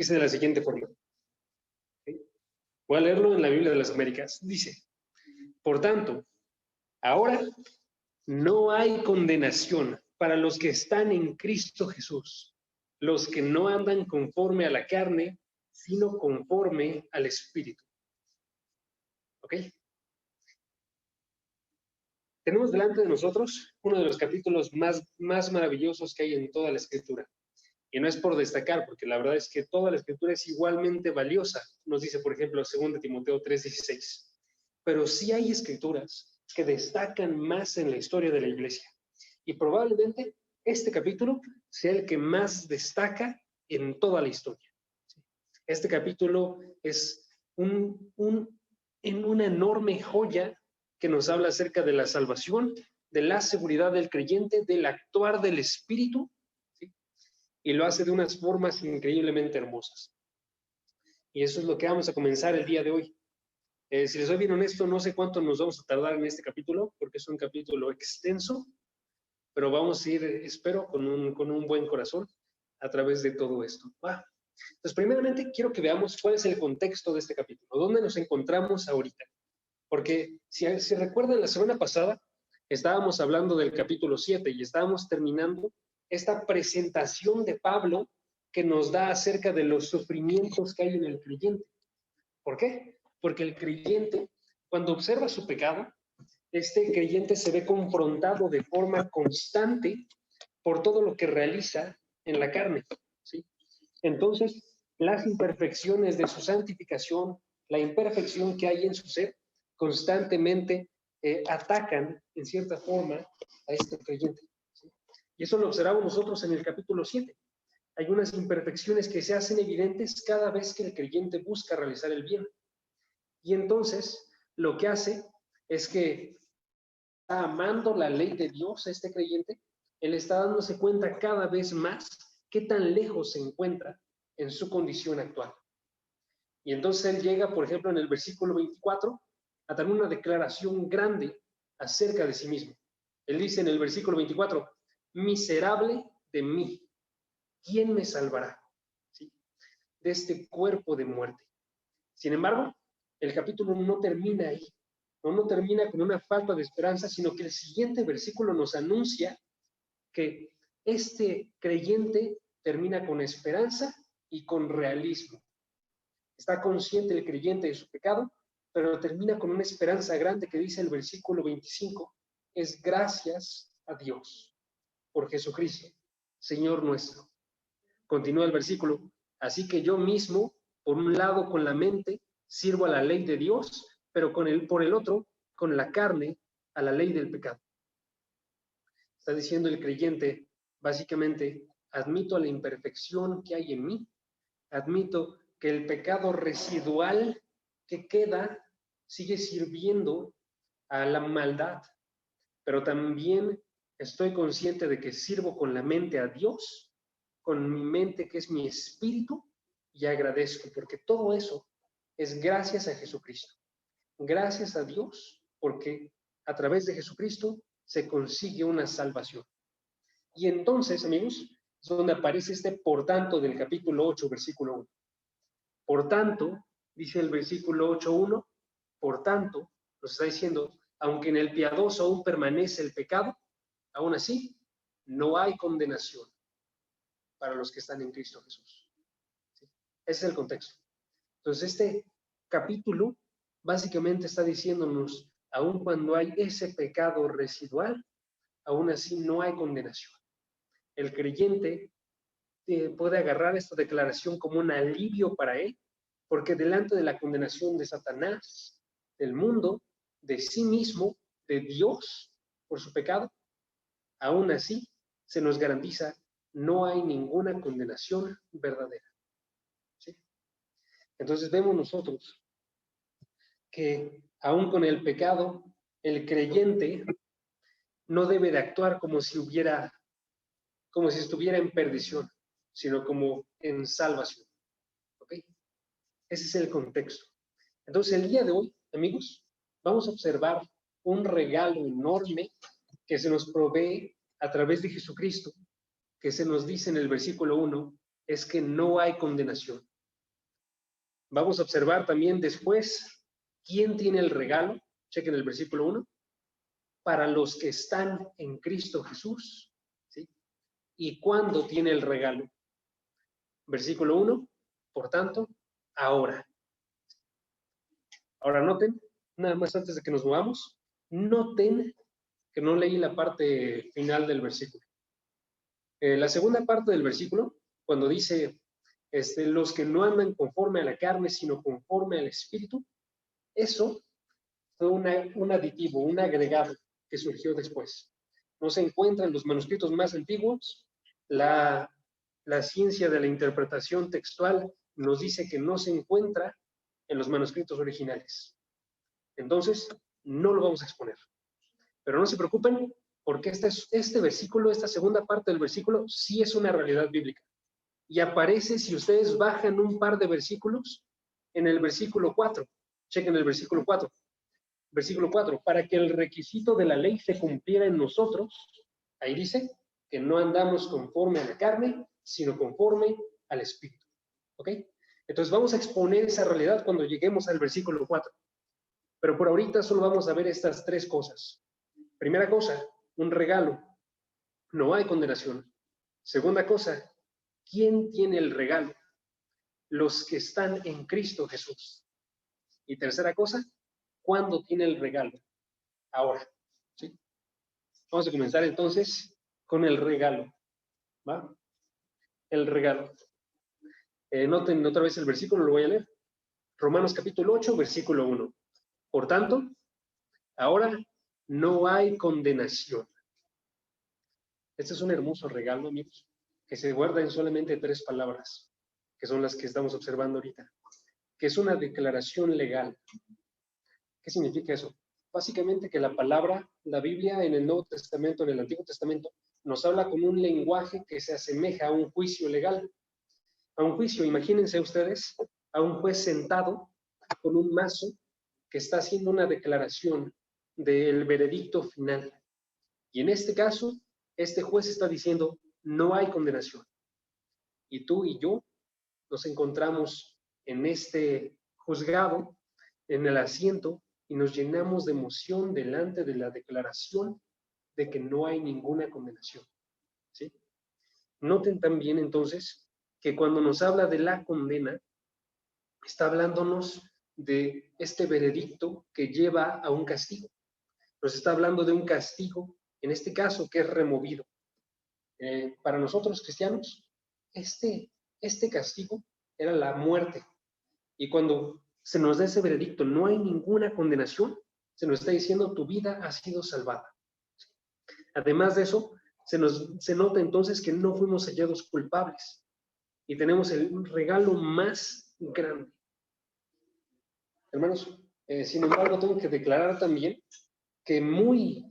Dice de la siguiente forma. ¿Okay? Voy a leerlo en la Biblia de las Américas. Dice, por tanto, ahora no hay condenación para los que están en Cristo Jesús, los que no andan conforme a la carne, sino conforme al Espíritu. ¿Ok? Tenemos delante de nosotros uno de los capítulos más maravillosos que hay en toda la Escritura. Y no es por destacar, porque la verdad es que toda la Escritura es igualmente valiosa. Nos dice, por ejemplo, 2 Timoteo 3:16. Pero sí hay escrituras que destacan más en la historia de la Iglesia. Y probablemente este capítulo sea el que más destaca en toda la historia. Este capítulo es una enorme joya que nos habla acerca de la salvación, de la seguridad del creyente, del actuar del Espíritu, ¿sí? Y lo hace de unas formas increíblemente hermosas. Y eso es lo que vamos a comenzar el día de hoy. Si les soy bien honesto, no sé cuánto nos vamos a tardar en este capítulo, porque es un capítulo extenso, pero vamos a ir, espero, con un buen corazón a través de todo esto. Entonces, primeramente, quiero que veamos cuál es el contexto de este capítulo, dónde nos encontramos ahorita. Porque si recuerdan, la semana pasada estábamos hablando del capítulo 7 y estábamos terminando esta presentación de Pablo que nos da acerca de los sufrimientos que hay en el creyente. ¿Por qué? Porque el creyente, cuando observa su pecado, este creyente se ve confrontado de forma constante por todo lo que realiza en la carne, ¿sí? Entonces, las imperfecciones de su santificación, la imperfección que hay en su ser, constantemente atacan, en cierta forma, a este creyente, ¿sí? Y eso lo observamos nosotros en el capítulo 7. Hay unas imperfecciones que se hacen evidentes cada vez que el creyente busca realizar el bien. Y entonces, lo que hace es que está amando la ley de Dios a este creyente, él está dándose cuenta cada vez más qué tan lejos se encuentra en su condición actual. Y entonces él llega, por ejemplo, en el versículo 24, a dar una declaración grande acerca de sí mismo. Él dice en el versículo 24, miserable de mí, ¿quién me salvará? ¿Sí? De este cuerpo de muerte. Sin embargo, el capítulo no termina ahí. No termina con una falta de esperanza, sino que el siguiente versículo nos anuncia que este creyente termina con esperanza y con realismo. Está consciente el creyente de su pecado, pero termina con una esperanza grande que dice el versículo 25, es gracias a Dios por Jesucristo, Señor nuestro. Continúa el versículo, así que yo mismo, por un lado con la mente, sirvo a la ley de Dios, pero por el otro, con la carne, a la ley del pecado. Está diciendo el creyente, básicamente, admito la imperfección que hay en mí, admito que el pecado residual que queda sigue sirviendo a la maldad, pero también estoy consciente de que sirvo con la mente a Dios, con mi mente que es mi espíritu, y agradezco, porque todo eso es gracias a Jesucristo. Gracias a Dios, porque a través de Jesucristo se consigue una salvación. Y entonces, amigos, es donde aparece este por tanto del capítulo 8, versículo 1. Por tanto, dice el versículo 8:1, por tanto, nos está diciendo, aunque en el piadoso aún permanece el pecado, aún así, no hay condenación para los que están en Cristo Jesús. ¿Sí? Ese es el contexto. Entonces, este capítulo básicamente está diciéndonos, aun cuando hay ese pecado residual, aún así no hay condenación. El creyente puede agarrar esta declaración como un alivio para él, porque delante de la condenación de Satanás, del mundo, de sí mismo, de Dios, por su pecado, aún así se nos garantiza no hay ninguna condenación verdadera. ¿Sí? Entonces vemos nosotros que aún con el pecado, el creyente no debe de actuar como si estuviera en perdición, sino como en salvación. ¿Ok? Ese es el contexto. Entonces, el día de hoy, amigos, vamos a observar un regalo enorme que se nos provee a través de Jesucristo, que se nos dice en el versículo 1, es que no hay condenación. Vamos a observar también después quién tiene el regalo. Chequen el versículo 1. Para los que están en Cristo Jesús, ¿sí? ¿Y cuándo tiene el regalo? Versículo 1, por tanto, ahora. Ahora noten, nada más antes de que nos movamos, noten que no leí la parte final del versículo. La segunda parte del versículo, cuando dice, los que no andan conforme a la carne, sino conforme al Espíritu, eso fue un aditivo, un agregado que surgió después. No se encuentra en los manuscritos más antiguos. La ciencia de la interpretación textual nos dice que no se encuentra en los manuscritos originales. Entonces, no lo vamos a exponer. Pero no se preocupen, porque este versículo, esta segunda parte del versículo, sí es una realidad bíblica. Y aparece, si ustedes bajan un par de versículos, en el versículo 4. Chequen el versículo 4. Versículo 4. Para que el requisito de la ley se cumpliera en nosotros, ahí dice que no andamos conforme a la carne, sino conforme al Espíritu. ¿Ok? Entonces vamos a exponer esa realidad cuando lleguemos al versículo 4. Pero por ahorita solo vamos a ver estas tres cosas. Primera cosa, un regalo. No hay condenación. Segunda cosa, ¿quién tiene el regalo? Los que están en Cristo Jesús. Y tercera cosa, ¿cuándo tiene el regalo? Ahora. ¿Sí? Vamos a comenzar entonces con el regalo. ¿Va? El regalo. Noten otra vez el versículo, lo voy a leer. Romanos capítulo 8, versículo 1. Por tanto, ahora no hay condenación. Este es un hermoso regalo, amigos, que se guarda en solamente 3 palabras, que son las que estamos observando ahorita, que es una declaración legal. ¿Qué significa eso? Básicamente que la palabra, la Biblia en el Nuevo Testamento, en el Antiguo Testamento, nos habla con un lenguaje que se asemeja a un juicio legal. A un juicio, imagínense ustedes, a un juez sentado con un mazo que está haciendo una declaración del veredicto final. Y en este caso, este juez está diciendo, no hay condenación. Y tú y yo nos encontramos en este juzgado, en el asiento, y nos llenamos de emoción delante de la declaración de que no hay ninguna condenación. ¿Sí? Noten también entonces que cuando nos habla de la condena, está hablándonos de este veredicto que lleva a un castigo. Nos está hablando de un castigo, en este caso, que es removido. Para nosotros cristianos, este castigo era la muerte. Y cuando se nos da ese veredicto, no hay ninguna condenación, se nos está diciendo tu vida ha sido salvada. Además de eso, se nota entonces que no fuimos hallados culpables y tenemos el regalo más grande. Hermanos, sin embargo, tengo que declarar también que muy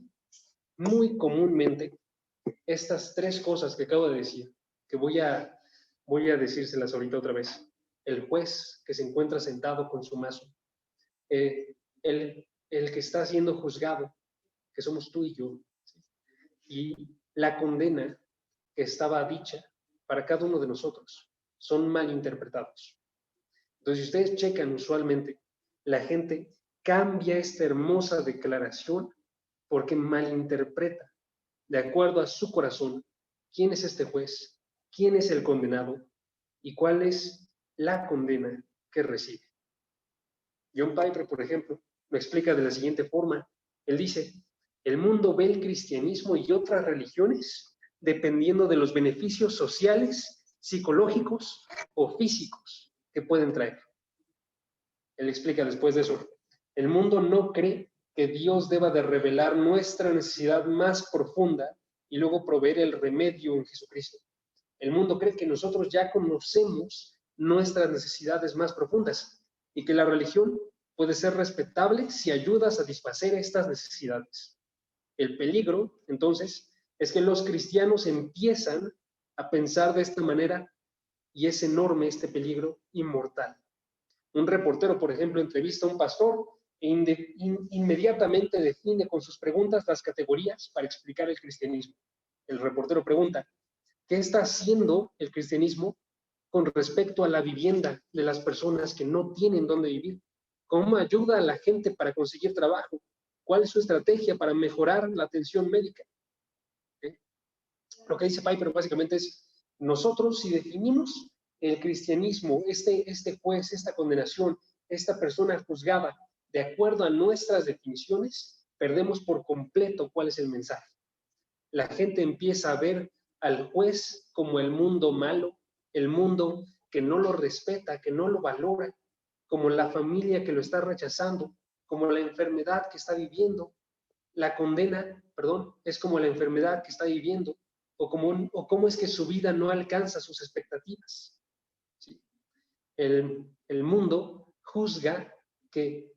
comúnmente estas 3 cosas que acabo de decir, que voy a decírselas ahorita otra vez. El juez que se encuentra sentado con su mazo, el que está siendo juzgado, que somos tú y yo, ¿sí? Y la condena que estaba dicha para cada uno de nosotros, son mal interpretados. Entonces, si ustedes checan usualmente, la gente cambia esta hermosa declaración porque malinterpreta, de acuerdo a su corazón, quién es este juez, quién es el condenado y cuál es la condena que recibe. John Piper, por ejemplo, lo explica de la siguiente forma. Él dice, el mundo ve el cristianismo y otras religiones dependiendo de los beneficios sociales, psicológicos o físicos que pueden traer. Él explica después de eso, el mundo no cree que Dios deba de revelar nuestra necesidad más profunda y luego proveer el remedio en Jesucristo. El mundo cree que nosotros ya conocemos nuestras necesidades más profundas y que la religión puede ser respetable si ayuda a satisfacer estas necesidades. El peligro, entonces, es que los cristianos empiezan a pensar de esta manera y es enorme este peligro inmortal. Un reportero, por ejemplo, entrevista a un pastor e inmediatamente define con sus preguntas las categorías para explicar el cristianismo. El reportero pregunta, ¿qué está haciendo el cristianismo con respecto a la vivienda de las personas que no tienen dónde vivir? ¿Cómo ayuda a la gente para conseguir trabajo? ¿Cuál es su estrategia para mejorar la atención médica? ¿Eh? Lo que dice Piper básicamente es, nosotros si definimos el cristianismo, este juez, esta condenación, esta persona juzgada, de acuerdo a nuestras definiciones, perdemos por completo cuál es el mensaje. La gente empieza a ver al juez como el mundo malo, el mundo que no lo respeta, que no lo valora, como la familia que lo está rechazando, como la enfermedad que está viviendo. La condena, perdón, es como la enfermedad que está viviendo, o cómo es que su vida no alcanza sus expectativas. ¿Sí? El mundo juzga que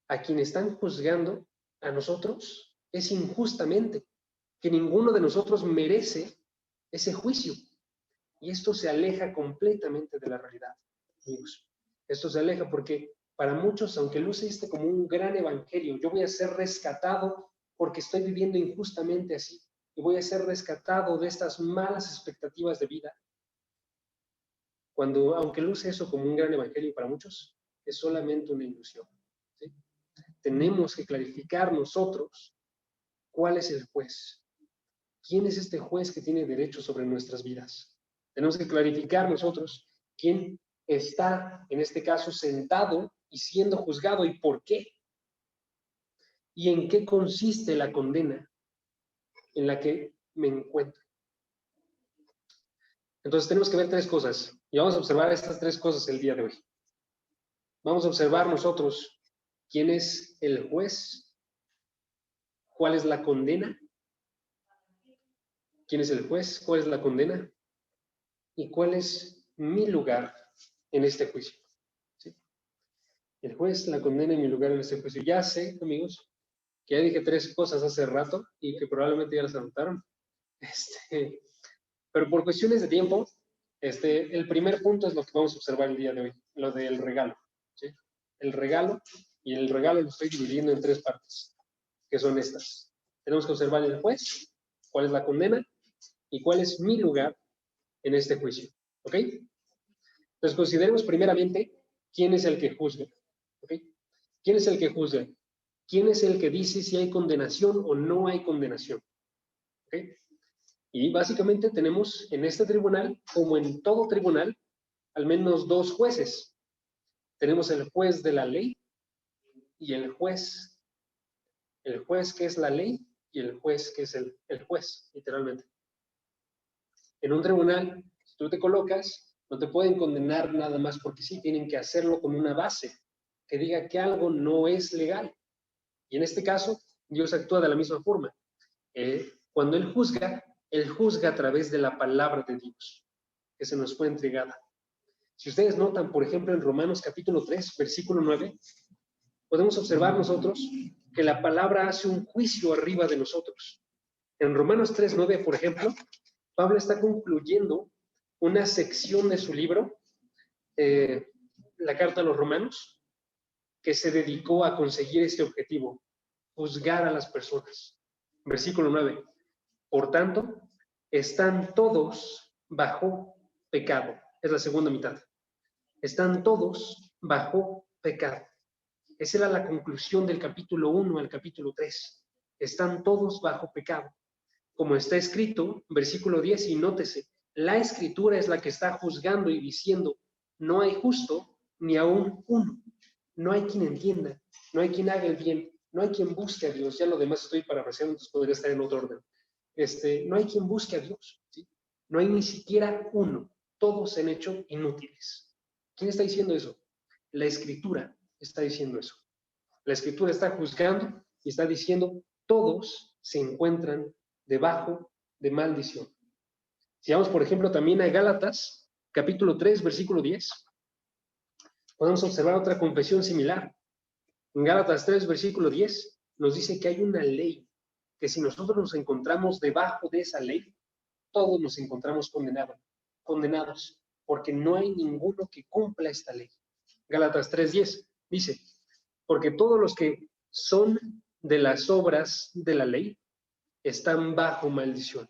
a quien están juzgando, a nosotros, es injustamente, que ninguno de nosotros merece ese juicio. Y esto se aleja completamente de la realidad, amigos. Esto se aleja porque para muchos, aunque luce este como un gran evangelio, yo voy a ser rescatado porque estoy viviendo injustamente así, y voy a ser rescatado de estas malas expectativas de vida. Cuando, aunque luce eso como un gran evangelio para muchos, es solamente una ilusión. ¿Sí? Tenemos que clarificar nosotros cuál es el juez. ¿Quién es este juez que tiene derecho sobre nuestras vidas? Tenemos que clarificar nosotros quién está, en este caso, sentado y siendo juzgado y por qué. Y en qué consiste la condena en la que me encuentro. Entonces tenemos que ver tres cosas y vamos a observar estas tres cosas el día de hoy. Vamos a observar nosotros quién es el juez, cuál es la condena, quién es el juez, cuál es la condena y cuál es mi lugar en este juicio. ¿Sí? El juez, la condena y mi lugar en este juicio. Ya sé, amigos, que ya dije tres cosas hace rato y que probablemente ya las anotaron. Pero por cuestiones de tiempo, el primer punto es lo que vamos a observar el día de hoy, lo del regalo. ¿Sí? El regalo, y el regalo lo estoy dividiendo en tres partes, que son estas. Tenemos que observar el juez, cuál es la condena y cuál es mi lugar en este juicio. ¿Ok? Entonces consideremos primeramente quién es el que juzga. ¿Ok? ¿Quién es el que juzga? ¿Quién es el que dice si hay condenación o no hay condenación? ¿Ok? Y básicamente tenemos en este tribunal, como en todo tribunal, al menos dos jueces. Tenemos el juez de la ley y el juez que es la ley y el juez que es el juez, literalmente. En un tribunal, si tú te colocas, no te pueden condenar nada más porque sí, tienen que hacerlo con una base que diga que algo no es legal. Y en este caso, Dios actúa de la misma forma. Cuando Él juzga a través de la palabra de Dios, que se nos fue entregada. Si ustedes notan, por ejemplo, en Romanos capítulo 3, versículo 9, podemos observar nosotros que la palabra hace un juicio arriba de nosotros. En Romanos 3, 9, por ejemplo, Pablo está concluyendo una sección de su libro, la carta a los romanos, que se dedicó a conseguir este objetivo, juzgar a las personas. Versículo 9. Por tanto, están todos bajo pecado. Es la segunda mitad. Están todos bajo pecado. Esa era la conclusión del capítulo 1 al capítulo 3. Están todos bajo pecado. Como está escrito, versículo 10, y nótese, la escritura es la que está juzgando y diciendo, no hay justo ni aún uno. No hay quien entienda, no hay quien haga el bien, no hay quien busque a Dios. Ya lo demás estoy parafraseando, entonces podría estar en otro orden. No hay quien busque a Dios, ¿sí? No hay ni siquiera uno. Todos se han hecho inútiles. ¿Quién está diciendo eso? La Escritura está diciendo eso. La Escritura está juzgando y está diciendo, todos se encuentran debajo de maldición. Si vamos, por ejemplo, también a Gálatas, capítulo 3, versículo 10, podemos observar otra confesión similar. En Gálatas 3, versículo 10, nos dice que hay una ley, que si nosotros nos encontramos debajo de esa ley, todos nos encontramos condenados, porque no hay ninguno que cumpla esta ley. Gálatas 3:10 dice, porque todos los que son de las obras de la ley están bajo maldición.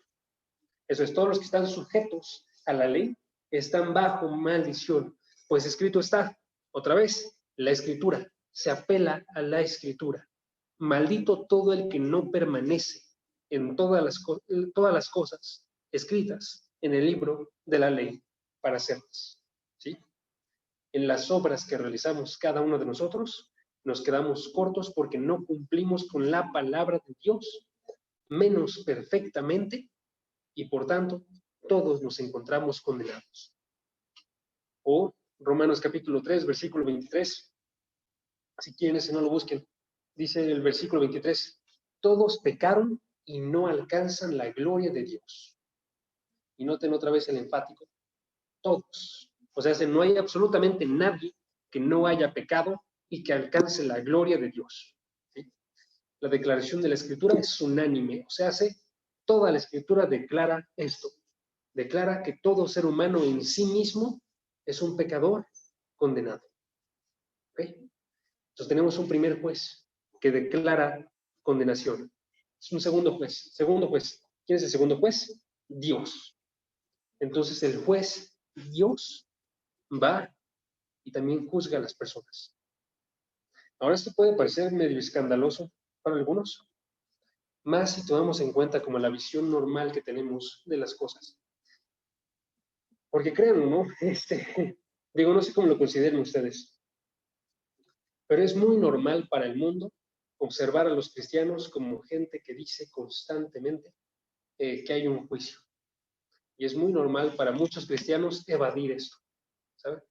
Eso es, todos los que están sujetos a la ley están bajo maldición, pues escrito está, otra vez, la escritura, se apela a la escritura. Maldito todo el que no permanece en todas las cosas escritas en el libro de la ley para hacerlas. ¿Sí? En las obras que realizamos cada uno de nosotros, nos quedamos cortos porque no cumplimos con la palabra de Dios, menos perfectamente, y por tanto, todos nos encontramos condenados. O Romanos capítulo 3, versículo 23. Si quieren, si no lo busquen, dice el versículo 23, todos pecaron y no alcanzan la gloria de Dios. Y noten otra vez el enfático, todos. O sea, no hay absolutamente nadie que no haya pecado y que alcance la gloria de Dios. ¿Sí? La declaración de la Escritura es unánime, o sea, toda la Escritura declara esto. Declara que todo ser humano en sí mismo es un pecador condenado. ¿Ok? Entonces tenemos un primer juez que declara condenación. Es un segundo juez. Segundo juez. ¿Quién es el segundo juez? Dios. Entonces el juez, Dios, va y también juzga a las personas. Ahora esto puede parecer medio escandaloso para algunos, más si tomamos en cuenta como la visión normal que tenemos de las cosas. Porque créanlo, ¿no? Digo, no sé cómo lo consideren ustedes, pero es muy normal para el mundo observar a los cristianos como gente que dice constantemente que hay un juicio. Y es muy normal para muchos cristianos evadir esto, ¿sabe?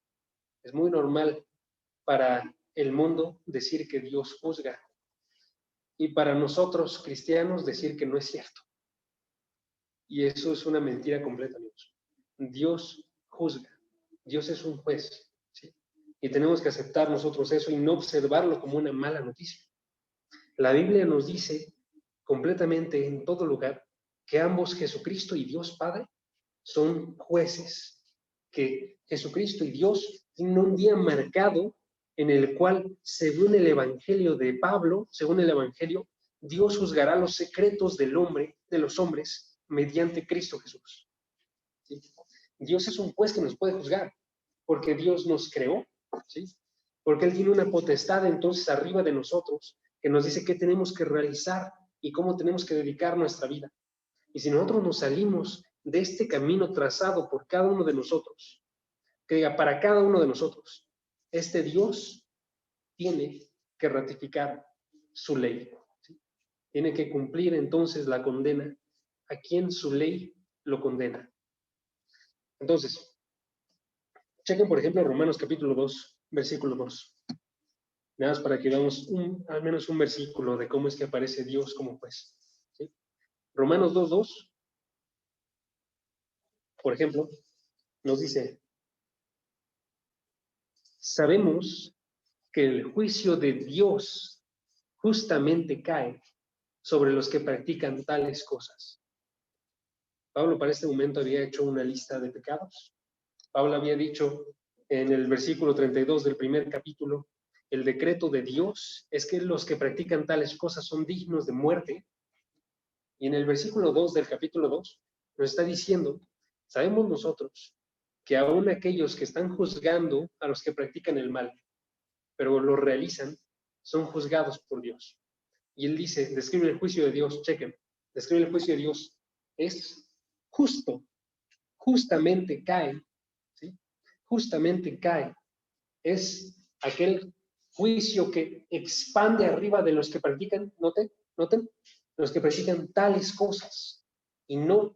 Es muy normal para el mundo decir que Dios juzga y para nosotros cristianos decir que no es cierto. Y eso es una mentira completa, amigos. Dios juzga, Dios es un juez, ¿sí? Y tenemos que aceptar nosotros eso y no observarlo como una mala noticia. La Biblia nos dice completamente en todo lugar que ambos, Jesucristo y Dios Padre, son jueces, que Jesucristo y Dios tienen un día marcado en el cual, según el Evangelio de Pablo, según el Evangelio, Dios juzgará los secretos del hombre, de los hombres, mediante Cristo Jesús. ¿Sí? Dios es un juez que nos puede juzgar, porque Dios nos creó, ¿sí? Porque Él tiene una potestad entonces arriba de nosotros, que nos dice qué tenemos que realizar y cómo tenemos que dedicar nuestra vida. Y si nosotros nos salimos de este camino trazado por cada uno de nosotros, que diga, para cada uno de nosotros, este Dios tiene que ratificar su ley. ¿Sí? Tiene que cumplir entonces la condena a quien su ley lo condena. Entonces, chequen por ejemplo Romanos capítulo 2, versículo 2. Nada más para que veamos al menos un versículo de cómo es que aparece Dios como juez. ¿Sí? Romanos 2:2, por ejemplo, nos dice, sabemos que el juicio de Dios justamente cae sobre los que practican tales cosas. Pablo para este momento había hecho una lista de pecados. Pablo había dicho en el versículo 32 del primer capítulo, el decreto de Dios es que los que practican tales cosas son dignos de muerte. Y en el versículo 2 del capítulo 2 nos está diciendo, sabemos nosotros que aún aquellos que están juzgando a los que practican el mal, pero lo realizan, son juzgados por Dios. Y él dice, describe el juicio de Dios, chequen, describe el juicio de Dios, es justo, justamente cae, ¿sí? Justamente cae. Es aquel juicio que expande arriba de los que practican, noten, los que practican tales cosas y no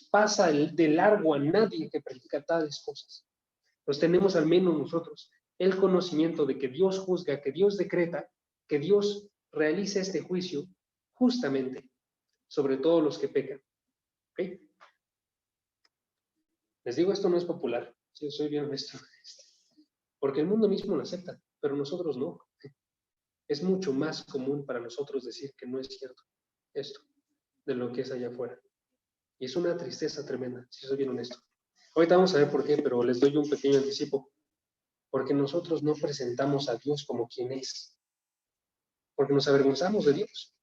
pasa de largo a nadie que practica tales cosas. Pues tenemos al menos nosotros el conocimiento de que Dios juzga, que Dios decreta, que Dios realiza este juicio justamente sobre todos los que pecan. ¿Ok? Les digo, esto no es popular, si soy bien honesto, porque el mundo mismo lo acepta, pero nosotros no. Es mucho más común para nosotros decir que no es cierto esto de lo que es allá afuera. Y es una tristeza tremenda, si soy bien honesto. Ahorita vamos a ver por qué, pero les doy un pequeño anticipo. Porque nosotros no presentamos a Dios como quien es. Porque nos avergonzamos de Dios.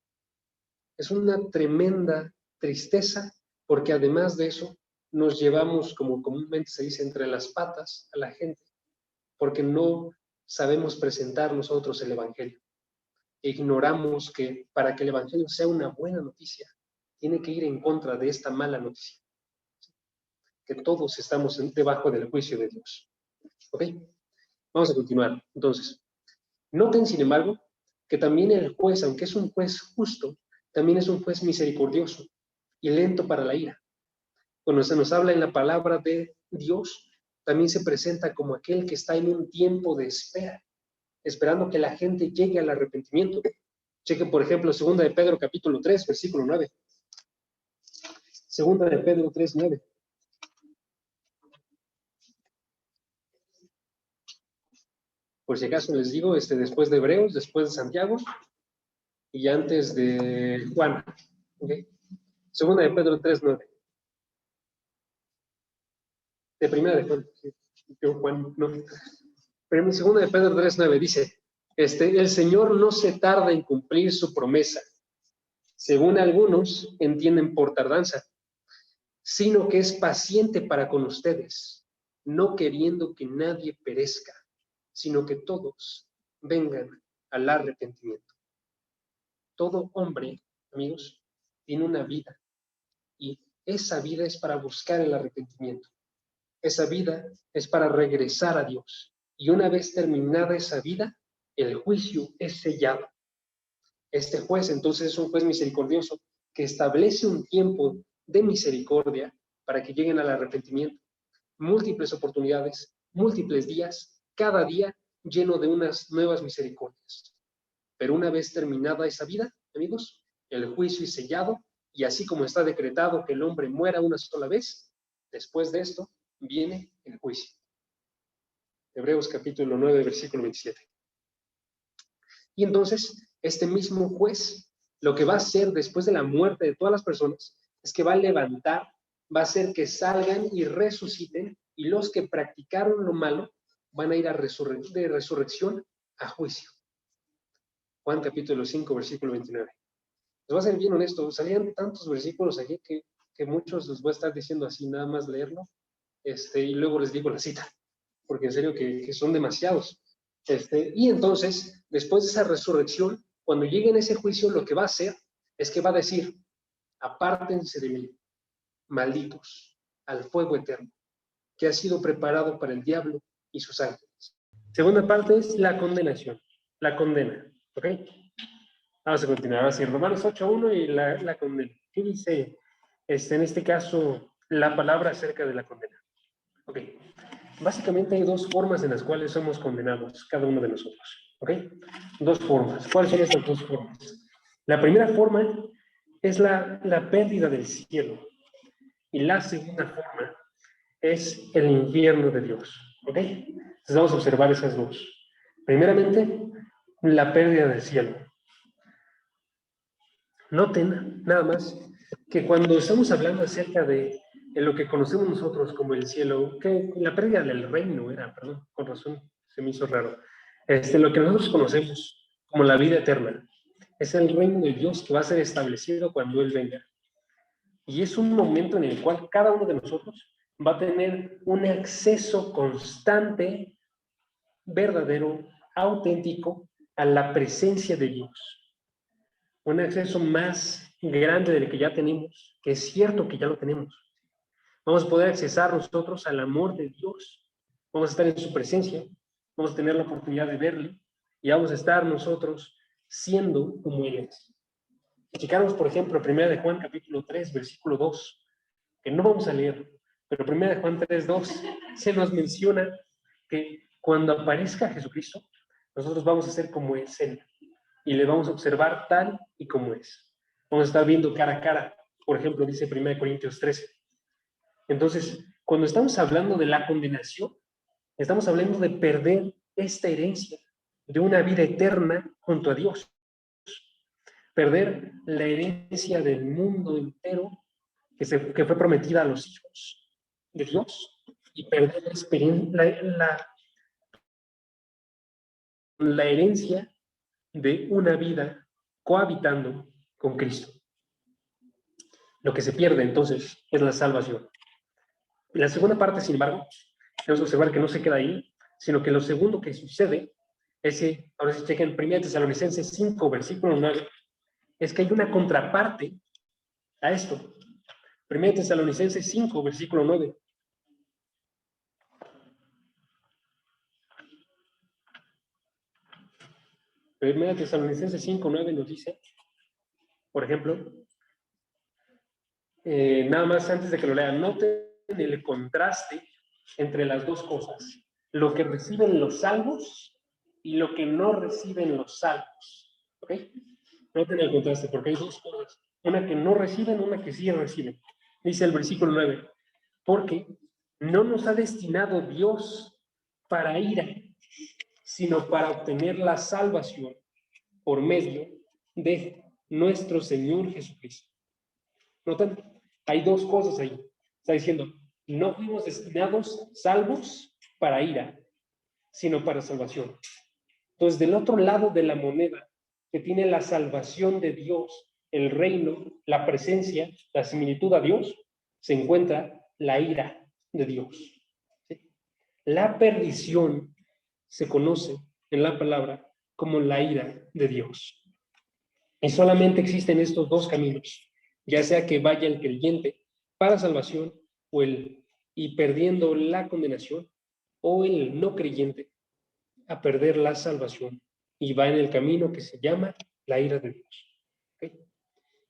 Es una tremenda tristeza, porque además de eso, nos llevamos, como comúnmente se dice, entre las patas a la gente, porque no sabemos presentar nosotros el Evangelio. Ignoramos que para que el Evangelio sea una buena noticia, tiene que ir en contra de esta mala noticia, que todos estamos debajo del juicio de Dios. ¿Ok? Vamos a continuar. Entonces, noten, sin embargo, que también el juez, aunque es un juez justo, también es un juez misericordioso y lento para la ira. Cuando se nos habla en la palabra de Dios, también se presenta como aquel que está en un tiempo de espera, esperando que la gente llegue al arrepentimiento. Chequen, por ejemplo, 2 de Pedro capítulo 3, versículo 9. 2 de Pedro 3, 9. Por si acaso les digo, después de Hebreos, después de Santiago y antes de Juan. ¿Okay? 2 de Pedro 3, 9. De primera de Juan. Juan, no. Pero en 2 de Pedro 3, 9 dice, el Señor no se tarda en cumplir su promesa, según algunos entienden por tardanza, sino que es paciente para con ustedes, no queriendo que nadie perezca, sino que todos vengan al arrepentimiento. Todo hombre, amigos, tiene una vida y esa vida es para buscar el arrepentimiento. Esa vida es para regresar a Dios. Y una vez terminada esa vida, el juicio es sellado. Este juez entonces es un juez misericordioso que establece un tiempo de misericordia para que lleguen al arrepentimiento. Múltiples oportunidades, múltiples días, cada día lleno de unas nuevas misericordias. Pero una vez terminada esa vida, amigos, el juicio es sellado y así como está decretado que el hombre muera una sola vez, después de esto viene el juicio. Hebreos capítulo 9, versículo 27. Y entonces, este mismo juez, lo que va a hacer después de la muerte de todas las personas, es que va a levantar, va a hacer que salgan y resuciten, y los que practicaron lo malo van a ir de resurrección a juicio. Juan capítulo 5, versículo 29. Les voy a ser bien honesto, salían tantos versículos allí que muchos les voy a estar diciendo así, nada más leerlo, y luego les digo la cita, porque en serio que son demasiados. Y entonces, después de esa resurrección, cuando llegue en ese juicio, lo que va a hacer es que va a decir, apártense de mí, malditos, al fuego eterno, que ha sido preparado para el diablo y sus ángeles. Segunda parte es la condenación, la condena, ¿ok? Vamos a continuar así, Romanos 8.1 y la condena. ¿Qué dice en este caso la palabra acerca de la condena? Ok, básicamente hay dos formas en las cuales somos condenados, cada uno de nosotros, ¿ok? Dos formas. ¿Cuáles son estas dos formas? La primera forma es la pérdida del cielo y la segunda forma es el infierno de Dios, ¿ok? Entonces vamos a observar esas dos. Primeramente, la pérdida del cielo. Noten nada más que cuando estamos hablando acerca de lo que conocemos nosotros como el cielo, que la pérdida del reino era, perdón, con razón, se me hizo raro. Lo que nosotros conocemos como la vida eterna es el reino de Dios que va a ser establecido cuando Él venga. Y es un momento en el cual cada uno de nosotros va a tener un acceso constante, verdadero, auténtico a la presencia de Dios. Un acceso más grande del que ya tenemos, que es cierto que ya lo tenemos. Vamos a poder accesar nosotros al amor de Dios, vamos a estar en su presencia, vamos a tener la oportunidad de verle y vamos a estar nosotros siendo como Él es. Checamos, por ejemplo, 1 de Juan capítulo 3, versículo 2, que no vamos a leer, pero 1 de Juan 3, 2, se nos menciona que cuando aparezca Jesucristo, nosotros vamos a ser como es Él y le vamos a observar tal y como es. Vamos a estar viendo cara a cara, por ejemplo, dice 1 Corintios 13. Entonces, cuando estamos hablando de la condenación, estamos hablando de perder esta herencia de una vida eterna junto a Dios. Perder la herencia del mundo entero que fue prometida a los hijos de Dios y perder la herencia de una vida cohabitando con Cristo. Lo que se pierde entonces es la salvación. En la segunda parte, sin embargo, tenemos que observar que no se queda ahí, sino que lo segundo que sucede es que, ahora si chequen 1 Tesalonicenses 5, versículo 9, es que hay una contraparte a esto. 1 Tesalonicenses 5, versículo 9. 1 Tesalonicenses 5, 9 nos dice, por ejemplo, nada más antes de que lo lean, noten el contraste entre las dos cosas, lo que reciben los salvos y lo que no reciben los salvos. ¿Ok? Noten el contraste, porque hay dos cosas, una que no reciben, una que sí reciben. Dice el versículo 9, porque no nos ha destinado Dios para ira, sino para obtener la salvación por medio de nuestro Señor Jesucristo. ¿Notan? Hay dos cosas ahí. Está diciendo, no fuimos destinados, salvos, para ira, sino para salvación. Entonces, del otro lado de la moneda, que tiene la salvación de Dios, el reino, la presencia, la similitud a Dios, se encuentra la ira de Dios. ¿Sí? La perdición se conoce en la palabra como la ira de Dios. Y solamente existen estos dos caminos, ya sea que vaya el creyente para salvación y perdiendo la condenación, o el no creyente a perder la salvación y va en el camino que se llama la ira de Dios. ¿Okay?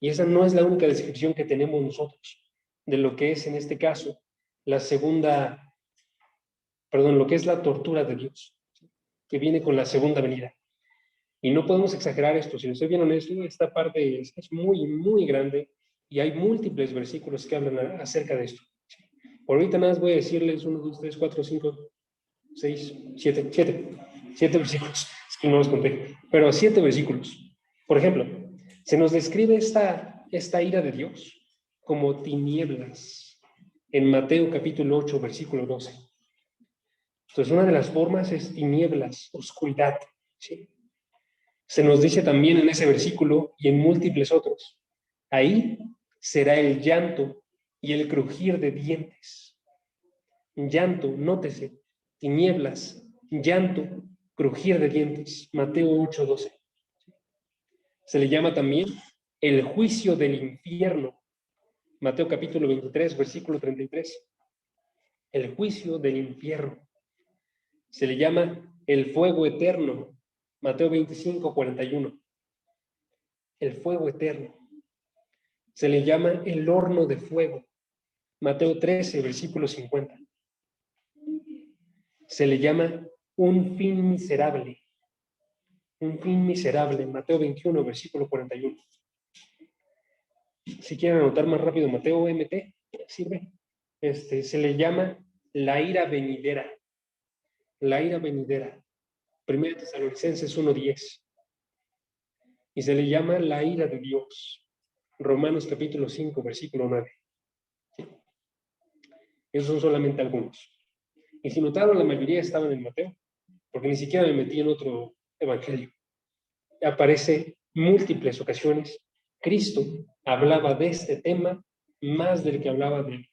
Y esa no es la única descripción que tenemos nosotros de lo que es en este caso lo que es la tortura de Dios, que viene con la segunda venida. Y no podemos exagerar esto, si lo estoy bien honesto, esta parte es muy, muy grande y hay múltiples versículos que hablan acerca de esto. Por ahorita nada más voy a decirles 1, 2, 3, 4, 5, 6, 7 versículos, es que no los conté, pero 7 versículos. Por ejemplo, se nos describe esta ira de Dios como tinieblas en Mateo capítulo 8, versículo 12. Entonces, una de las formas es tinieblas, oscuridad, ¿sí? Se nos dice también en ese versículo y en múltiples otros, ahí será el llanto y el crujir de dientes. Llanto, nótese, tinieblas, llanto, crujir de dientes. Mateo 8:12. Se le llama también el juicio del infierno. Mateo capítulo 23, versículo 33. El juicio del infierno. Se le llama el fuego eterno. Mateo 25, 41. El fuego eterno. Se le llama el horno de fuego. Mateo 13, versículo 50. Se le llama un fin miserable. Un fin miserable. Mateo 21, versículo 41. Si quieren anotar más rápido, Mateo MT, sirve. Se le llama la ira venidera. La ira venidera. 1 Tesalonicenses 1:10. Y se le llama la ira de Dios. Romanos capítulo 5, versículo 9. ¿Sí? Esos son solamente algunos. Y si notaron, la mayoría estaban en Mateo, porque ni siquiera me metí en otro evangelio. Aparece múltiples ocasiones. Cristo hablaba de este tema más del que hablaba de él.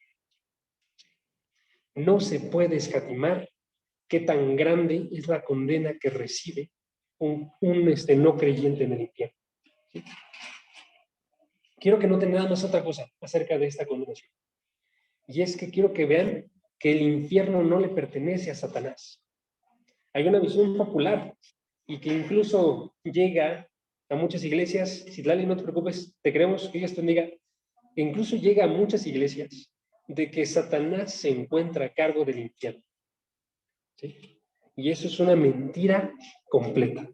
No se puede escatimar qué tan grande es la condena que recibe un no creyente en el infierno. ¿Sí? Quiero que noten nada más otra cosa acerca de esta condenación. Y es que quiero que vean que el infierno no le pertenece a Satanás. Hay una visión popular y que incluso llega a muchas iglesias. Citlali, no te preocupes, te queremos, que Dios te bendiga. Incluso llega a muchas iglesias de que Satanás se encuentra a cargo del infierno. ¿Sí? Y eso es una mentira completa.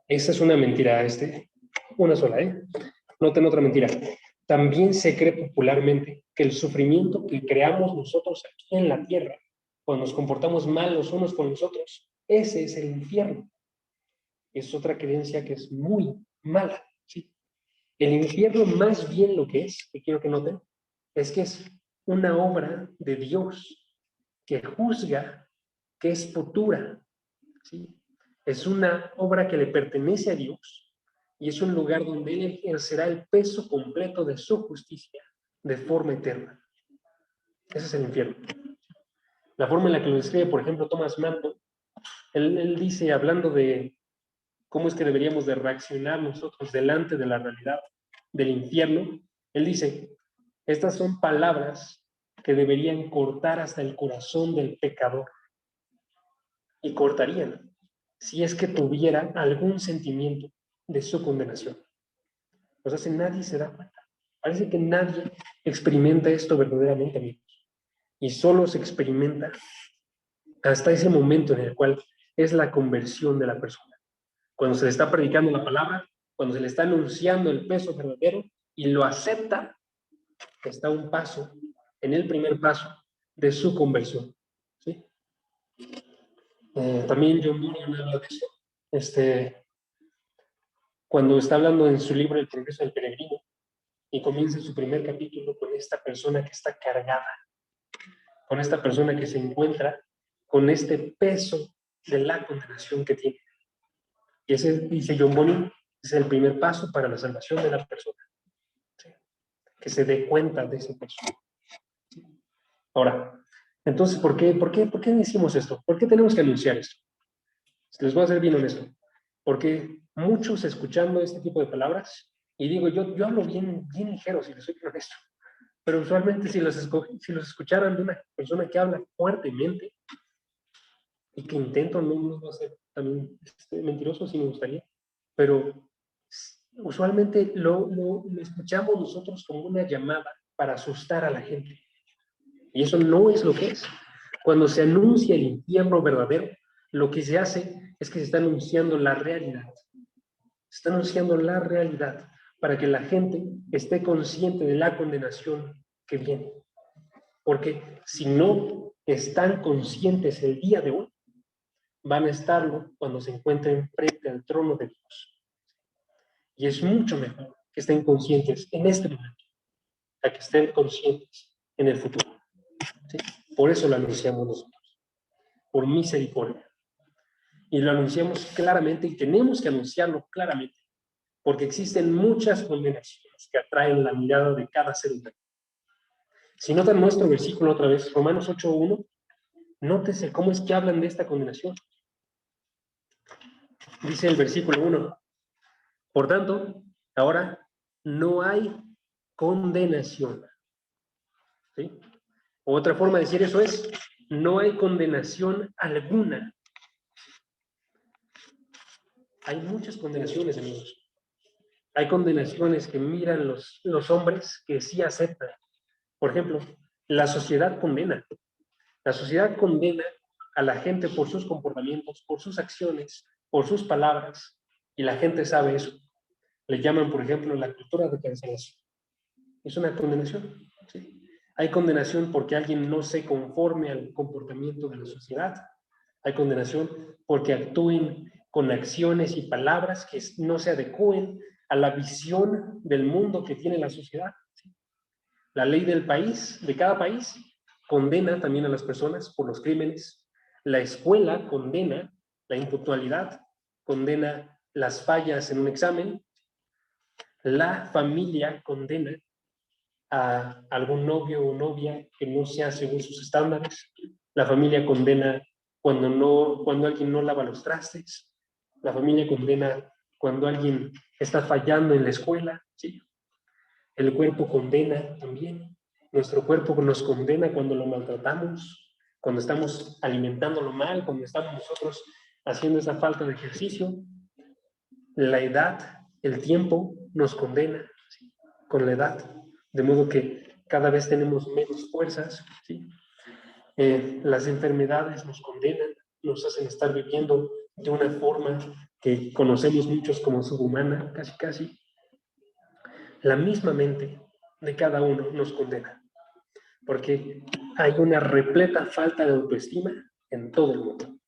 Esa es una mentira, una sola, ¿eh? Noten otra mentira. También se cree popularmente que el sufrimiento que creamos nosotros aquí en la tierra, cuando nos comportamos mal los unos con los otros, ese es el infierno. Es otra creencia que es muy mala, ¿sí? El infierno más bien lo que es, que quiero que noten, es que es una obra de Dios que juzga, que es futura, ¿sí? Es una obra que le pertenece a Dios y es un lugar donde Él ejercerá el peso completo de su justicia de forma eterna. Ese es el infierno. La forma en la que lo describe, por ejemplo, Thomas Manton, él dice, hablando de cómo es que deberíamos de reaccionar nosotros delante de la realidad del infierno, él dice, estas son palabras que deberían cortar hasta el corazón del pecador, y cortarían si es que tuviera algún sentimiento de su condenación. O sea, si nadie se da cuenta. Parece que nadie experimenta esto verdaderamente, amigos. Y solo se experimenta hasta ese momento en el cual es la conversión de la persona. Cuando se le está predicando la palabra, cuando se le está anunciando el peso verdadero y lo acepta, está un paso, en el primer paso de su conversión. ¿Sí? También John Bunyan habla de eso. Cuando está hablando en su libro El progreso del peregrino, y comienza su primer capítulo con esta persona que está cargada, con esta persona que se encuentra con este peso de la condenación que tiene. Y ese, dice John Bunyan, es el primer paso para la salvación de la persona. ¿Sí? Que se dé cuenta de ese peso. Ahora, entonces, ¿por qué decimos esto? ¿Por qué tenemos que anunciar esto? Les voy a ser bien honesto. Porque muchos escuchando este tipo de palabras, y digo, yo hablo bien ligero, si les soy honesto, pero usualmente si los escucharan de una persona que habla fuertemente y que intento, no va a ser también mentiroso, si me gustaría, pero usualmente lo escuchamos nosotros como una llamada para asustar a la gente. Y eso no es lo que es. Cuando se anuncia el infierno verdadero, lo que se hace es que se está anunciando la realidad. Se está anunciando la realidad para que la gente esté consciente de la condenación que viene. Porque si no están conscientes el día de hoy, van a estarlo cuando se encuentren frente al trono de Dios. Y es mucho mejor que estén conscientes en este momento, a que estén conscientes en el futuro. ¿Sí? Por eso lo anunciamos nosotros, por misericordia. Y lo anunciamos claramente y tenemos que anunciarlo claramente, porque existen muchas condenaciones que atraen la mirada de cada ser humano. Si notan nuestro versículo otra vez, Romanos 8:1, nótese cómo es que hablan de esta condenación. Dice el versículo 1, por tanto, ahora no hay condenación. ¿Sí? Otra forma de decir eso es, no hay condenación alguna. Hay muchas condenaciones, amigos. Hay condenaciones que miran los hombres que sí aceptan. Por ejemplo, la sociedad condena. La sociedad condena a la gente por sus comportamientos, por sus acciones, por sus palabras, y la gente sabe eso. Le llaman, por ejemplo, la cultura de cancelación. Es una condenación. ¿Sí? Hay condenación porque alguien no se conforme al comportamiento de la sociedad. Hay condenación porque actúen con acciones y palabras que no se adecúen a la visión del mundo que tiene la sociedad. La ley del país, de cada país, condena también a las personas por los crímenes. La escuela condena la impuntualidad, condena las fallas en un examen. La familia condena a algún novio o novia que no sea según sus estándares. La familia condena cuando alguien no lava los trastes. La familia condena cuando alguien está fallando en la escuela. ¿Sí? El cuerpo condena también. Nuestro cuerpo nos condena cuando lo maltratamos, cuando estamos alimentándolo mal, cuando estamos nosotros haciendo esa falta de ejercicio. La edad, el tiempo nos condena, ¿sí? Con la edad, de modo que cada vez tenemos menos fuerzas. ¿Sí? Las enfermedades nos condenan, nos hacen estar viviendo de una forma que conocemos muchos como subhumana, casi. La misma mente de cada uno nos condena, porque hay una repleta falta de autoestima en todo el mundo.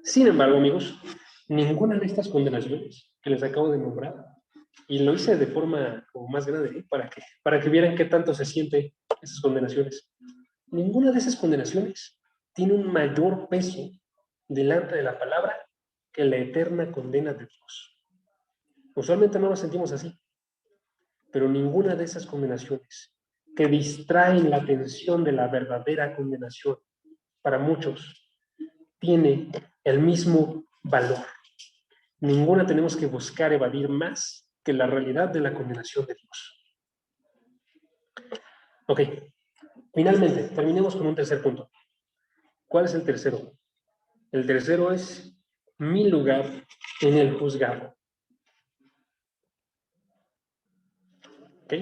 Sin embargo, amigos, ninguna de estas condenaciones que les acabo de nombrar, y lo hice de forma como más grande, para que vieran qué tanto se sienten esas condenaciones, ninguna de esas condenaciones tiene un mayor peso delante de la palabra que la eterna condena de Dios. Usualmente no nos sentimos así, pero ninguna de esas condenaciones que distraen la atención de la verdadera condenación, para muchos, tiene el mismo valor. Ninguna tenemos que buscar evadir más que la realidad de la condenación de Dios. Ok, finalmente, terminemos con un tercer punto. ¿Cuál es el tercero? El tercero es mi lugar en el juzgado. ¿Ok?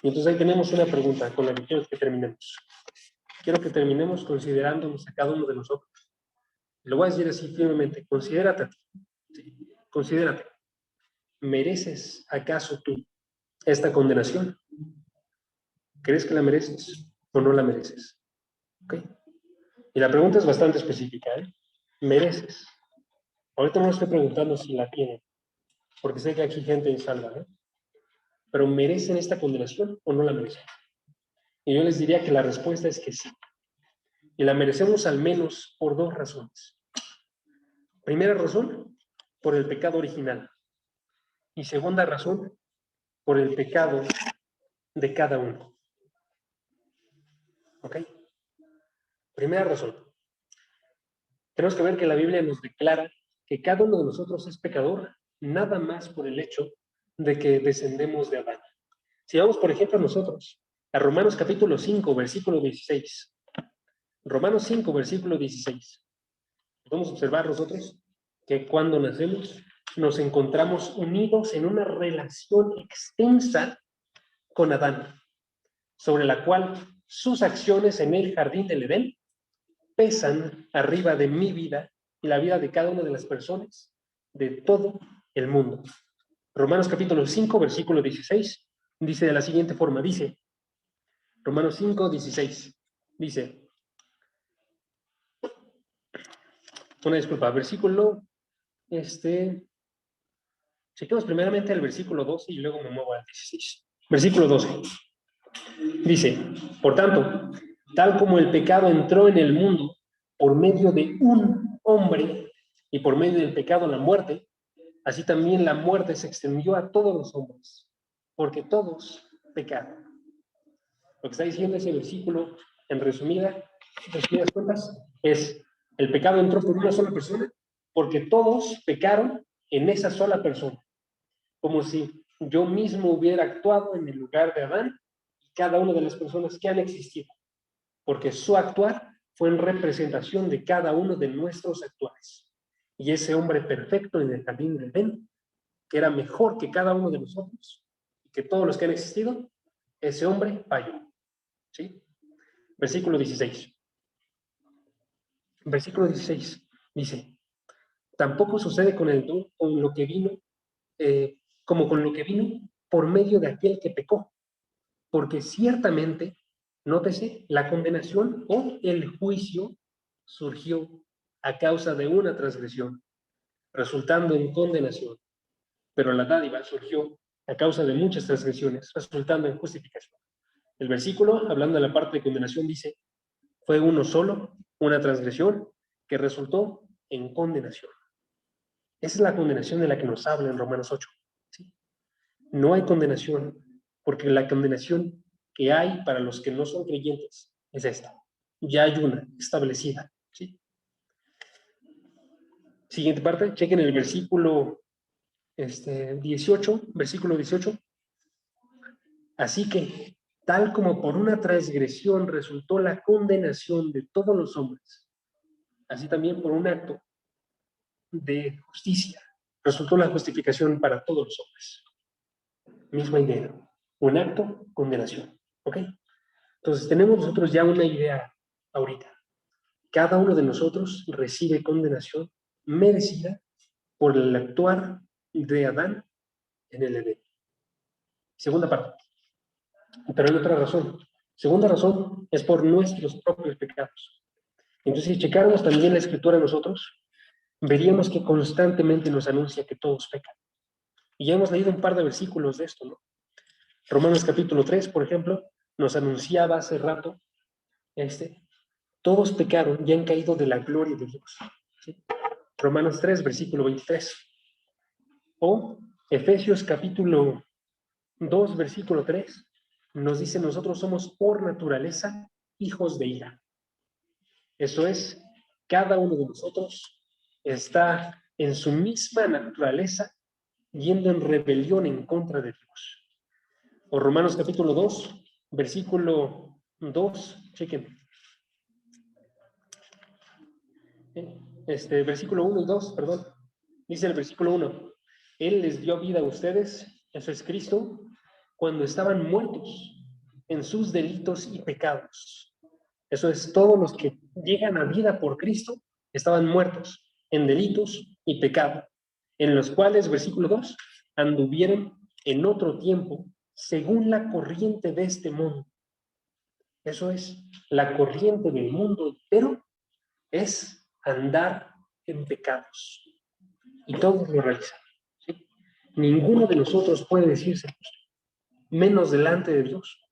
Y entonces ahí tenemos una pregunta con la que quiero que terminemos. Quiero que terminemos considerándonos a cada uno de nosotros. Lo voy a decir así firmemente. Considérate a ti. ¿Sí? Considérate. ¿Mereces acaso tú esta condenación? ¿Crees que la mereces o no la mereces? ¿Ok? Y la pregunta es bastante específica, ¿eh? ¿Mereces? Ahorita no estoy preguntando si la tienen, porque sé que aquí gente es salva, ¿eh? Pero ¿merecen esta condenación o no la merecen? Y yo les diría que la respuesta es que sí. Y la merecemos al menos por dos razones. Primera razón, por el pecado original. Y segunda razón, por el pecado de cada uno. ¿Ok? Primera razón. Tenemos que ver que la Biblia nos declara que cada uno de nosotros es pecador, nada más por el hecho de que descendemos de Adán. Si vamos, por ejemplo, nosotros a Romanos capítulo 5, versículo 16. Romanos 5, versículo 16. Podemos observar nosotros que cuando nacemos nos encontramos unidos en una relación extensa con Adán, sobre la cual sus acciones en el jardín del Edén pesan arriba de mi vida y la vida de cada una de las personas de todo el mundo. Romanos capítulo 5, versículo 16, dice de la siguiente forma, dice, Romanos 5, 16, dice, una disculpa, versículo, chequemos primeramente el versículo 12 y luego me muevo al 16. Versículo 12, dice, por tanto, tal como el pecado entró en el mundo por medio de un hombre y por medio del pecado la muerte, así también la muerte se extendió a todos los hombres, porque todos pecaron. Lo que está diciendo ese versículo, en resumidas cuentas, es el pecado entró por una sola persona, porque todos pecaron en esa sola persona. Como si yo mismo hubiera actuado en el lugar de Adán y cada una de las personas que han existido, porque su actuar fue en representación de cada uno de nuestros actuales. Y ese hombre perfecto en el jardín del Edén, que era mejor que cada uno de nosotros y que todos los que han existido, ese hombre falló. ¿Sí? Versículo 16. Versículo 16 dice, tampoco sucede con lo que vino, como con lo que vino por medio de aquel que pecó, porque ciertamente, nótese, la condenación o el juicio surgió a causa de una transgresión, resultando en condenación, pero la dádiva surgió a causa de muchas transgresiones, resultando en justificación. El versículo, hablando de la parte de condenación, dice, fue uno solo, una transgresión, que resultó en condenación. Esa es la condenación de la que nos habla en Romanos 8. ¿Sí? No hay condenación, porque la condenación que hay para los que no son creyentes es esta. Ya hay una establecida. ¿Sí? Siguiente parte, chequen el versículo 18, versículo 18. Así que, tal como por una transgresión resultó la condenación de todos los hombres, así también por un acto de justicia resultó la justificación para todos los hombres. Misma idea. Un acto, condenación. ¿Ok? Entonces tenemos nosotros ya una idea ahorita. Cada uno de nosotros recibe condenación merecida por el actuar de Adán en el Edén. Segunda parte. Pero hay otra razón. Segunda razón es por nuestros propios pecados. Entonces, si checáramos también la escritura nosotros, veríamos que constantemente nos anuncia que todos pecan. Y ya hemos leído un par de versículos de esto, ¿no? Romanos capítulo 3, por ejemplo, nos anunciaba hace rato, todos pecaron y han caído de la gloria de Dios. ¿Sí? Romanos 3, versículo 23. O Efesios capítulo 2, versículo 3, nos dice, nosotros somos por naturaleza hijos de ira. Eso es, cada uno de nosotros está en su misma naturaleza yendo en rebelión en contra de Dios. O Romanos capítulo 2, versículo 2, chequen. Versículo 1 y 2, perdón. Dice el versículo 1, Él les dio vida a ustedes, eso es Cristo, cuando estaban muertos en sus delitos y pecados. Eso es, todos los que llegan a vida por Cristo estaban muertos en delitos y pecado, en los cuales, versículo 2, anduvieron en otro tiempo según la corriente de este mundo. Eso es, la corriente del mundo entero es andar en pecados. Y todos lo realizan. ¿Sí? Ninguno de nosotros puede decirse menos delante de Dios.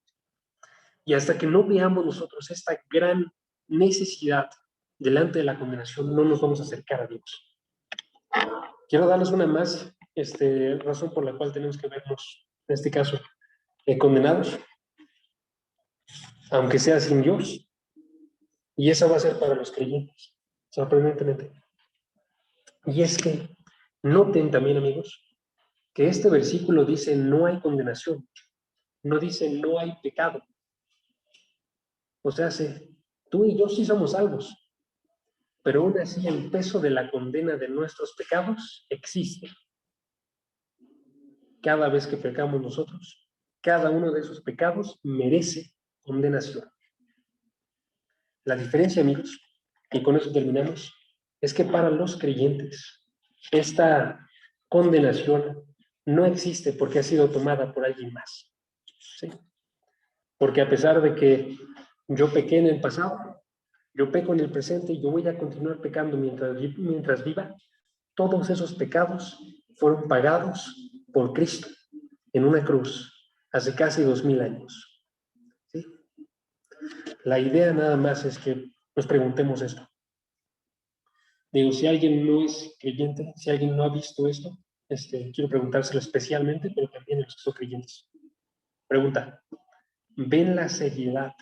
Y hasta que no veamos nosotros esta gran necesidad delante de la condenación, no nos vamos a acercar a Dios. Quiero darles una más razón por la cual tenemos que vernos, en este caso, condenados, aunque sea sin Dios. Y esa va a ser para los creyentes, sorprendentemente. Y es que noten también, amigos, que este versículo dice no hay condenación, no dice no hay pecado. O sea, tú y yo sí somos salvos, pero aún así el peso de la condena de nuestros pecados existe. Cada vez que pecamos nosotros, cada uno de esos pecados merece condenación. La diferencia, amigos, y con eso terminamos, es que para los creyentes esta condenación no existe porque ha sido tomada por alguien más. ¿Sí? Porque a pesar de que yo pequé en el pasado, yo peco en el presente y yo voy a continuar pecando mientras viva, todos esos pecados fueron pagados por Cristo en una cruz hace casi 2000 años. ¿Sí? La idea nada más es que nos preguntemos esto. Digo, si alguien no es creyente, si alguien no ha visto esto, quiero preguntárselo especialmente, pero también a los que son creyentes. Pregunta, ¿ven la seriedad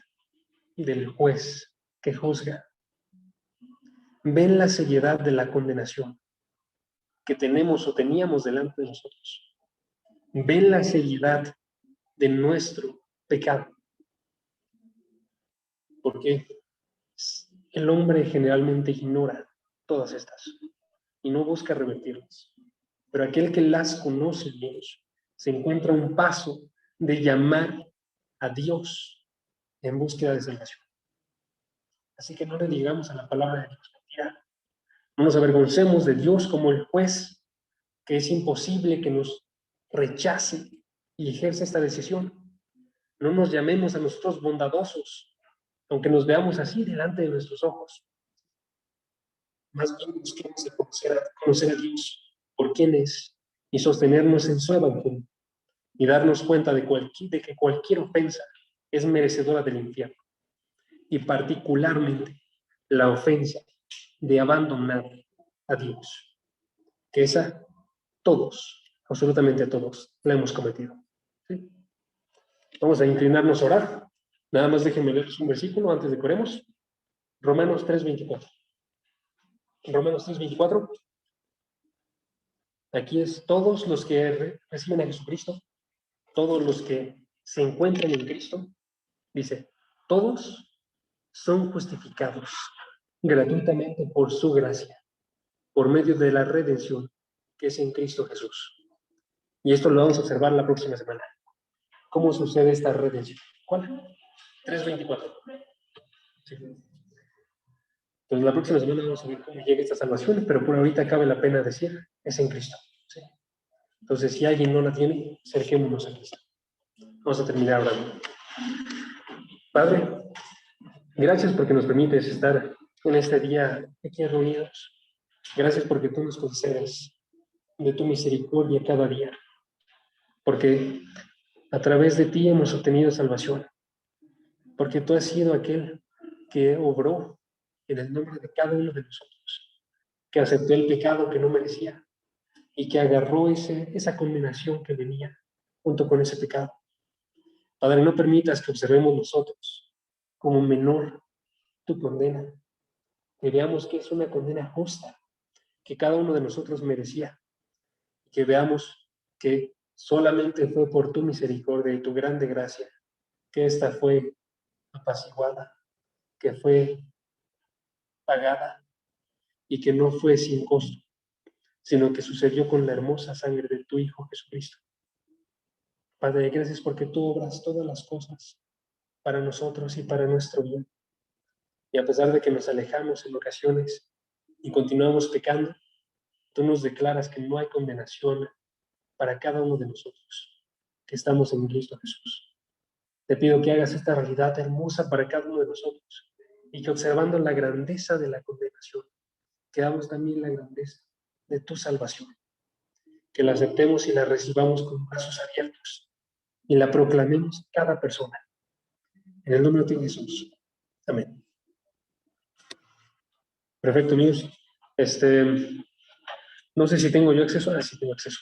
del juez que juzga? ¿Ven la seriedad de la condenación que tenemos o teníamos delante de nosotros? ¿Ven la seriedad de nuestro pecado? Porque el hombre generalmente ignora todas estas y no busca revertirlas. Pero aquel que las conoce, Dios, se encuentra a un paso de llamar a Dios en búsqueda de salvación. Así que no le digamos a la palabra de Dios mentira. No nos avergoncemos de Dios como el juez, que es imposible que nos rechace y ejerza esta decisión. No nos llamemos a nosotros bondadosos, aunque nos veamos así delante de nuestros ojos. Más bien busquemos conocer a Dios por quién es y sostenernos en su evangelio y darnos cuenta de que cualquier ofensa es merecedora del infierno, y particularmente la ofensa de abandonar a Dios, que esa todos, absolutamente todos, la hemos cometido. ¿Sí? Vamos a inclinarnos a orar. Nada más déjenme leerles un versículo antes de que oremos. Romanos 3:24. Romanos 3:24. Aquí es todos los que reciben a Jesucristo, todos los que se encuentran en Cristo, dice, todos son justificados gratuitamente por su gracia, por medio de la redención que es en Cristo Jesús. Y esto lo vamos a observar la próxima semana. ¿Cómo sucede esta redención? ¿Cuál? 3:24. Sí. Entonces la próxima semana vamos a ver cómo llega esta salvación, pero por ahorita cabe la pena decir, es en Cristo. ¿Sí? Entonces, si alguien no la tiene, acerquémonos a Cristo. Vamos a terminar hablando. Padre, gracias porque nos permites estar en este día aquí reunidos. Gracias porque tú nos concedes de tu misericordia cada día. Porque a través de ti hemos obtenido salvación. Porque tú has sido aquel que obró en el nombre de cada uno de nosotros, que aceptó el pecado que no merecía y que agarró esa condenación que venía junto con ese pecado. Padre, no permitas que observemos nosotros como menor tu condena, que veamos que es una condena justa, que cada uno de nosotros merecía, que veamos que solamente fue por tu misericordia y tu grande gracia que esta fue apaciguada, que fue pagada y que no fue sin costo, sino que sucedió con la hermosa sangre de tu Hijo Jesucristo. Padre, gracias porque tú obras todas las cosas para nosotros y para nuestro bien. Y a pesar de que nos alejamos en ocasiones y continuamos pecando, tú nos declaras que no hay condenación para cada uno de nosotros, que estamos en Cristo Jesús. Te pido que hagas esta realidad hermosa para cada uno de nosotros y que observando la grandeza de la condenación, que damos también la grandeza de tu salvación, que la aceptemos y la recibamos con brazos abiertos y la proclamemos a cada persona. En el nombre de Jesús. Amén. Perfecto, amigos. No sé si tengo yo acceso. Sí tengo acceso.